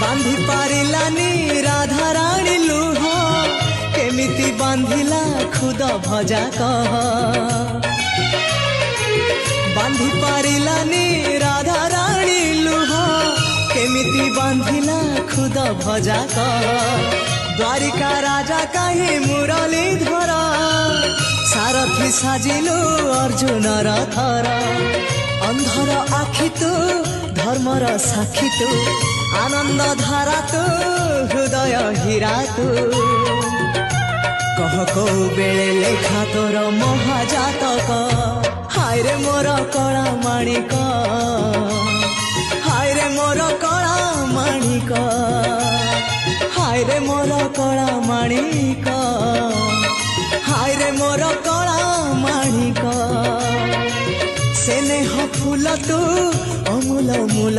बांधी पारिलानी राधा रानी लुह केमिति बांधिला खुद भजा कह बांधी पारिलानी राधा रानी लुह केमिति बांधिला खुद भजा कह द्वारिका राजा कहीं मुरली धर सारथी साजिलु अर्जुन रथर अंधर आखि तू धर्मर साक्षी तू आनंद धारा तू हृदय हीरा तू कह को बेले लेखा तोर महाजातक हाय रे मोर कला माणिक हाय रे मोर कला माणिक हाय रे मोर कला माणिक हाय रे मोर कला माणिक स्नेह फूल तू अमूल मूल